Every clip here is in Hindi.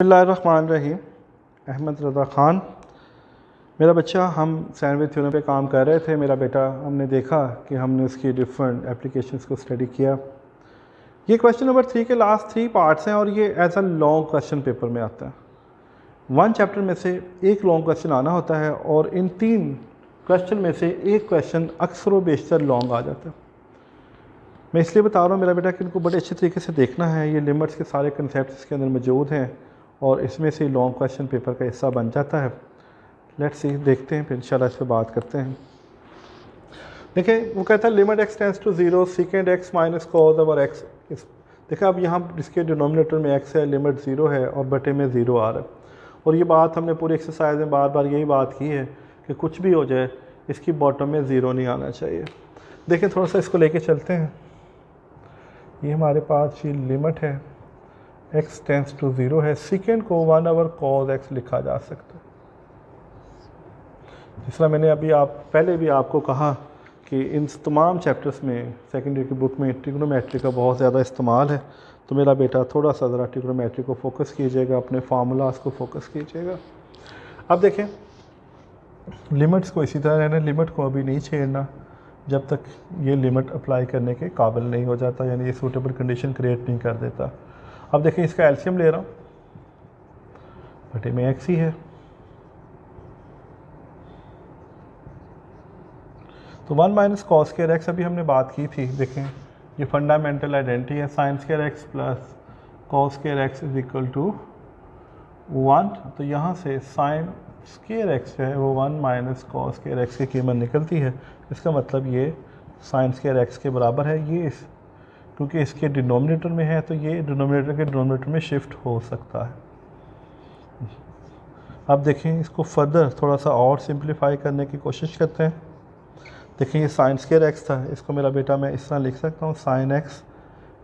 बिस्मिल्लाहिर्रहमानिर्रहीम। अहमद रज़ा ख़ान मेरा बच्चा, हम सैंडविच थ्योरम पे काम कर रहे थे। मेरा बेटा, हमने देखा कि हमने उसकी डिफरेंट एप्लीकेशंस को स्टडी किया। ये क्वेश्चन नंबर 3 के लास्ट 3 पार्ट्स हैं और ये as a long question paper में आता है। 1 चैप्टर में से एक लॉन्ग क्वेश्चन आना होता है और इन 3 क्वेश्चन में से एक क्वेश्चन अक्सर व बेशतर लॉन्ग आ जाता है। मैं इसलिए बता रहा हूँ मेरा बेटा कि इनको बड़े अच्छे तरीके से देखना है। ये लिमिट्स के सारे कंसेप्ट इसके अंदर मौजूद हैं और इसमें से लॉन्ग क्वेश्चन पेपर का हिस्सा बन जाता है। लेट्स सी, देखते हैं, फिर इंशाल्लाह इस पर बात करते हैं। देखिए, वो कहता है limit x tends to 0 secant x minus cos over x। देखिए, अब यहाँ इसके डिनोमिनेटर में x है, लिमिट 0 है और बटे में 0 आ रहा है। और ये बात हमने पूरी एक्सरसाइज में बार बार यही बात की है कि कुछ भी हो जाए इसकी बॉटम में 0 नहीं आना चाहिए। देखिए, थोड़ा सा इसको लेके चलते हैं। ये हमारे पास ये लिमिट है, x टेंड्स टू 0 है, सीकेंड को 1 ओवर कॉज x लिखा जा सकता है। जिस तरह मैंने अभी पहले भी आपको कहा कि इन तमाम चैप्टर्स में सेकेंडरी की बुक में ट्रिग्नोमेट्री का बहुत ज़्यादा इस्तेमाल है। तो मेरा बेटा थोड़ा सा ज़रा ट्रिग्नोमेट्री को फोकस कीजिएगा, अपने फार्मूलाज को फोकस कीजिएगा। अब देखें, लिमिट्स को इसी तरह रहना, लिमिट को अभी नहीं छेड़ना जब तक ये लिमिट अप्लाई करने के काबिल नहीं हो जाता, यानी ये सूटेबल कंडीशन क्रिएट नहीं कर देता। अब देखें, इसका एलसीएम ले रहा हूँ, बटे में x ही है। तो 1 माइनस कॉस स्क्वायर एक्स अभी हमने बात की थी। देखें, ये फंडामेंटल आइडेंटिटी है, sine square x plus cos square x is equal to 1। तो यहाँ से साइन स्क्वायर एक्स जो है वो 1 माइनस कॉस स्क्वायर एक्स की कीमत निकलती है। इसका मतलब ये साइन स्क्वायर एक्स के बराबर है। ये क्योंकि इसके डिनोमिनेटर में है तो ये डिनोमिनेटर के डिनोमिनेटर में शिफ्ट हो सकता है। अब देखें, इसको फर्दर थोड़ा सा और सिंप्लीफाई करने की कोशिश करते हैं। देखें, ये साइन स्क्वायर एक्स था, इसको मेरा बेटा मैं इस तरह लिख सकता हूँ, sine x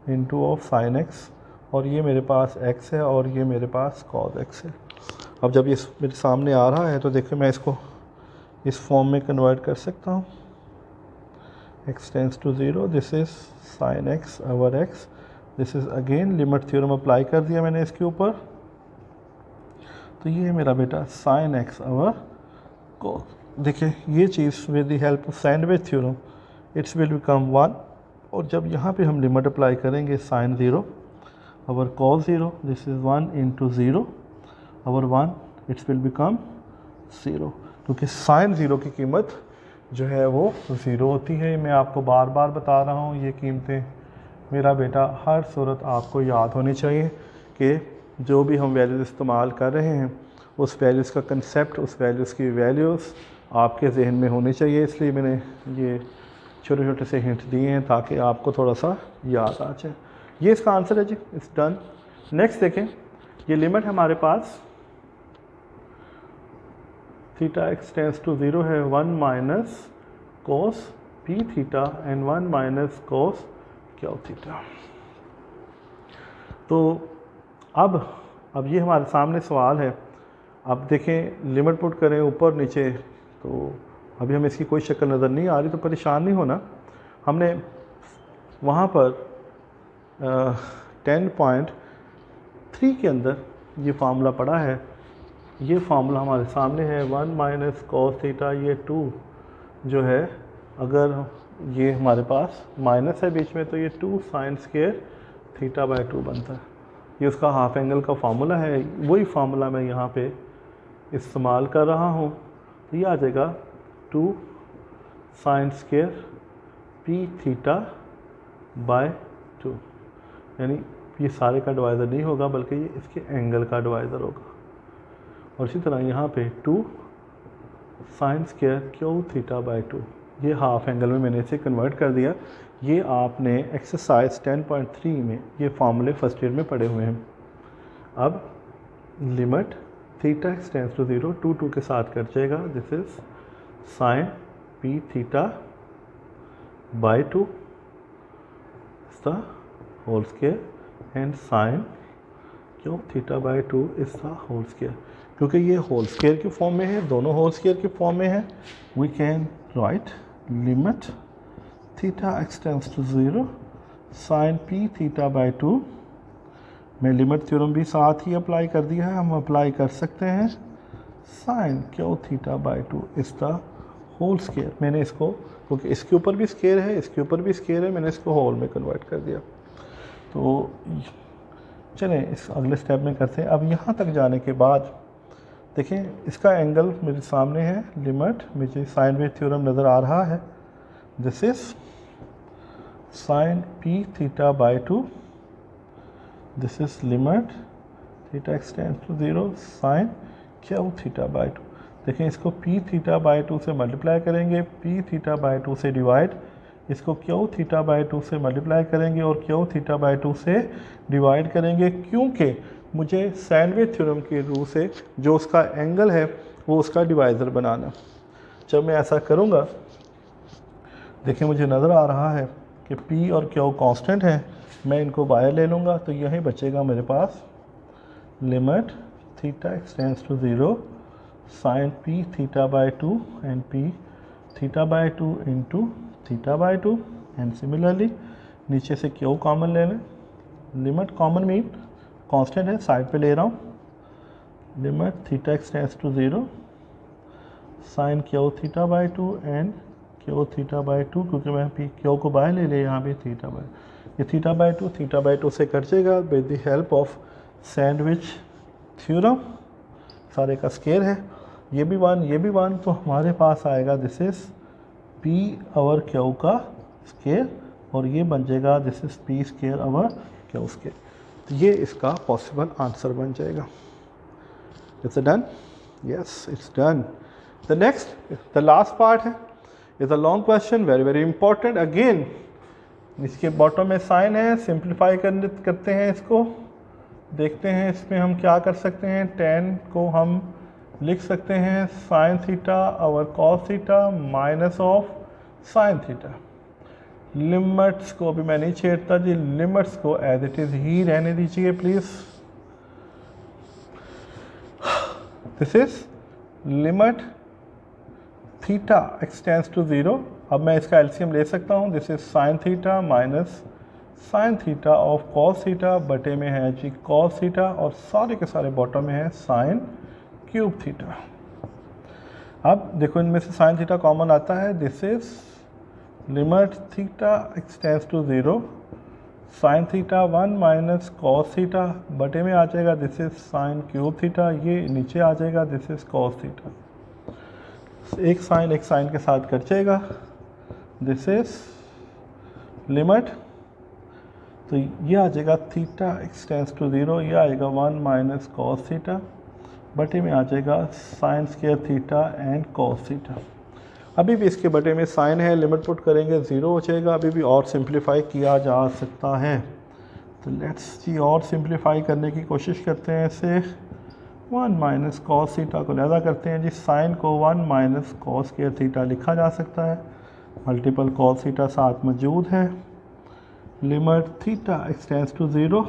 into of sine x, और ये मेरे पास x है और ये मेरे पास कॉस x है। अब जब ये मेरे सामने आ रहा है तो देखिए, मैं इसको इस फॉर्म में कन्वर्ट कर सकता हूँ। x tends to 0, this is sine x over x, this is again limit theorem apply कर दिया मैंने इसके ऊपर। तो ये मेरा बेटा साइन एक्स ओवर कॉस। देखिए, ये चीज़ with the help of sandwich theorem it's will become 1। और जब यहाँ पे हम लिमिट अप्लाई करेंगे, sine 0 over cos 0, this is 1 into 0 over 1, it's will become 0। क्योंकि साइन 0 की कीमत जो है वो 0 होती है। मैं आपको बार बार बता रहा हूँ, ये कीमतें मेरा बेटा हर सूरत आपको याद होनी चाहिए कि जो भी हम वैल्यूज़ इस्तेमाल कर रहे हैं उस वैल्यूज़ का कंसेप्ट, उस वैल्यूज़ की वैल्यूज़ आपके जहन में होनी चाहिए। इसलिए मैंने ये छोटे छोटे से हिंट दिए हैं ताकि आपको थोड़ा सा याद आ जाए। ये इसका आंसर है जी, इट्स डन। नेक्स्ट देखें, ये लिमिट हमारे पास थीटा एक्स टेंड्स टू 0 है, 1 minus cos P theta and 1 minus cos Q theta. तो अब ये हमारे सामने सवाल है। अब देखें, लिमिट पुट करें ऊपर नीचे, तो अभी हमें इसकी कोई शक्ल नज़र नहीं आ रही, तो परेशान नहीं होना। हमने वहाँ पर 10.3 के अंदर ये फार्मूला पढ़ा है। ये फार्मूला हमारे सामने है, 1 माइनस कॉस थीटा, ये 2 जो है, अगर ये हमारे पास माइनस है बीच में तो ये 2 साइन स्क्वायर थीटा बाय 2 बनता है। ये उसका हाफ एंगल का फार्मूला है, वही फार्मूला मैं यहाँ पे इस्तेमाल कर रहा हूँ। तो ये आ जाएगा 2 sine square P theta by 2, यानी ये सारे का डिवाइज़र नहीं होगा बल्कि ये इसके एंगल का डिवाइज़र होगा। और इसी तरह यहाँ पे 2 sine square Q theta by 2, ये हाफ एंगल में मैंने इसे कन्वर्ट कर दिया। ये आपने एक्सरसाइज 10.3 में ये फार्मूले फर्स्ट ईयर में पढ़े हुए हैं। अब limit theta x tends to 0, 2 के साथ कट जाएगा, this is sine p theta by 2 the whole square and sine Q theta by 2 is the whole square. क्योंकि ये होल स्क्वायर की फॉर्म में है, दोनों होल स्क्वायर की फॉर्म में है, we can write limit theta x tends to 0 sine p theta by 2 मैं लिमिट थ्योरम भी साथ ही अप्लाई कर दिया है, हम अप्लाई कर सकते हैं sine Q theta by 2 is the whole square. मैंने इसको, क्योंकि इसके ऊपर भी स्केयर है, इसके ऊपर भी स्केयर है, मैंने इसको होल में कन्वर्ट कर दिया। तो चलें इस अगले स्टेप में करते हैं। अब यहाँ तक जाने के बाद देखें, इसका एंगल मेरे सामने है, लिमिट मुझे साइन वेव थ्योरम नज़र आ रहा है, this is sine p theta by 2, this is limit theta x tends to 0 sine Q theta by 2। देखें, इसको पी थीटा बाई 2 से मल्टीप्लाई करेंगे, पी थीटा बाई 2 से डिवाइड, इसको क्यू थीटा बाई 2 से मल्टीप्लाई करेंगे और क्यू थीटा बाई 2 से डिवाइड करेंगे, क्योंकि मुझे साइन वेव थ्योरम के रूल से जो उसका एंगल है वो उसका डिवाइज़र बनाना। जब मैं ऐसा करूँगा, देखिए मुझे नज़र आ रहा है कि P और Q कांस्टेंट हैं, मैं इनको बाहर ले लूँगा तो यही बचेगा मेरे पास limit theta x tends to 0 sine P theta by 2 and P theta by 2 into theta by 2 and similarly नीचे से Q कॉमन ले लें, लिमिट कॉमन मीन कांस्टेंट है, साइड पे ले रहा हूँ, limit theta x tends to 0 sine Q theta by 2 and Q theta by 2, क्योंकि मैं पी क्यू को बाहर ले यहाँ पे थीटा बाई, ये थीटा बाई 2 से कट जाएगा with the help of sandwich theorem, सारे का स्केयर है, ये भी 1 ये भी 1, तो हमारे पास आएगा this is P over Q का स्केयर और ये बन जाएगा this is P square over Q square. तो ये इसका पॉसिबल आंसर बन जाएगा। It's done, yes it's done. The next, the last part है, is a long question, very very important. Again इसके बॉटम में साइन है, सिंप्लीफाई करते हैं इसको, देखते हैं इसमें हम क्या कर सकते हैं। 10 को हम लिख सकते हैं साइन थीटा और cos theta minus of sine theta. Limits को भी मैं नहीं छेड़ता जी, लिमिट्स को एज इट इज़ ही रहने दीजिए please. This is limit theta x tends to 0। अब मैं इसका एलसीएम ले सकता हूँ, this is sine theta minus sine theta of cos theta, बटे में है जी कॉस थीटा और सारे के सारे बॉटम में है साइन क्यूब थीटा। अब देखो इनमें से साइन थीटा कॉमन आता है, this is limit theta x tends to 0 sine theta 1 minus cos theta, बटे में आ जाएगा this is sine cube theta, ये नीचे आ जाएगा दिस इज कॉस थीटा। एक साइन के साथ कट जाएगा, दिस इज लिमिट, तो ये आ जाएगा थीटा एक्सटेंड्स टू 0, ये आएगा 1 माइनस कॉस थीटा, बटे में आ जाएगा sine square theta and cos theta. अभी भी इसके बटे में साइन है, लिमिट पुट करेंगे 0 हो जाएगा, अभी भी और सिंप्लीफाई किया जा सकता है। तो लेट्स जी और सिंप्लीफाई करने की कोशिश करते हैं इसे। 1 माइनस कॉस थीटा को लहजा करते हैं जी, साइन को 1 माइनस कॉस स्क्वायर थीटा लिखा जा सकता है, मल्टीपल कॉस थीटा साथ मौजूद है, limit theta x tends to 0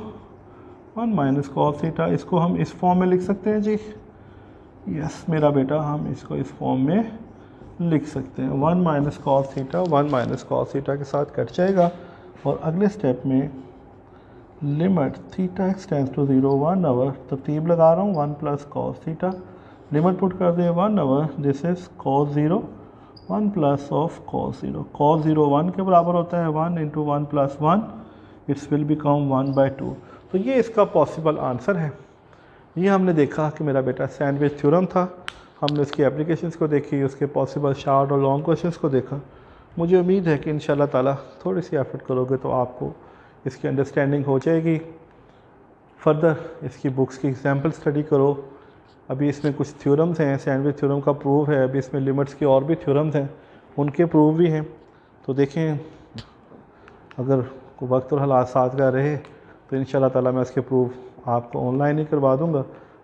1 minus cos theta, इसको हम इस फॉर्म में लिख सकते हैं जी, यस मेरा बेटा, हम इसको इस फॉर्म में लिख सकते हैं। 1 minus cos theta 1 minus cos theta के साथ कट जाएगा और अगले स्टेप में limit theta x tends to 0 1 over, तरतीब लगा रहा हूँ 1 plus cos theta, limit put कर दें 1 over, this is cos 0 1 plus of cos 0, cos 0 1 के बराबर होता है, 1 into 1 plus 1 it's will become 1/2। तो ये इसका पॉसिबल आंसर है। ये हमने देखा कि मेरा बेटा सैंडविच थ्योरम था, हमने उसकी एप्लीकेशंस को देखी, उसके पॉसिबल शॉर्ट और लॉन्ग क्वेश्चंस को देखा। मुझे उम्मीद है कि इंशाल्लाह ताला थोड़ी सी एफर्ट करोगे तो आपको इसकी अंडरस्टैंडिंग हो जाएगी। फर्दर इसकी बुक्स की एग्जाम्पल स्टडी करो। अभी इसमें कुछ थ्योरम्स हैं, सैंडविच थ्योरम का प्रूफ है, अभी इसमें लिमिट्स की और भी थ्योरम्स हैं, उनके प्रूफ भी हैं। तो देखें अगर कोई वक्त और हालात साथ का रहे तो इंशाल्लाह ताला मैं उसके प्रूफ आपको ऑनलाइन ही करवा दूँगा,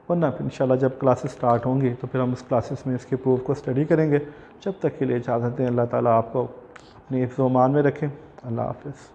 वरना फिर इंशाल्लाह जब क्लासेस स्टार्ट होंगी तो फिर हम उस क्लासेस में इसके प्रूफ को स्टडी करेंगे। जब तक के लिए इजाज़त दें, अल्लाह ताला आपको अपनी हिफ्ज़-ओ-मान में रखें। अल्लाह हाफ़िज़।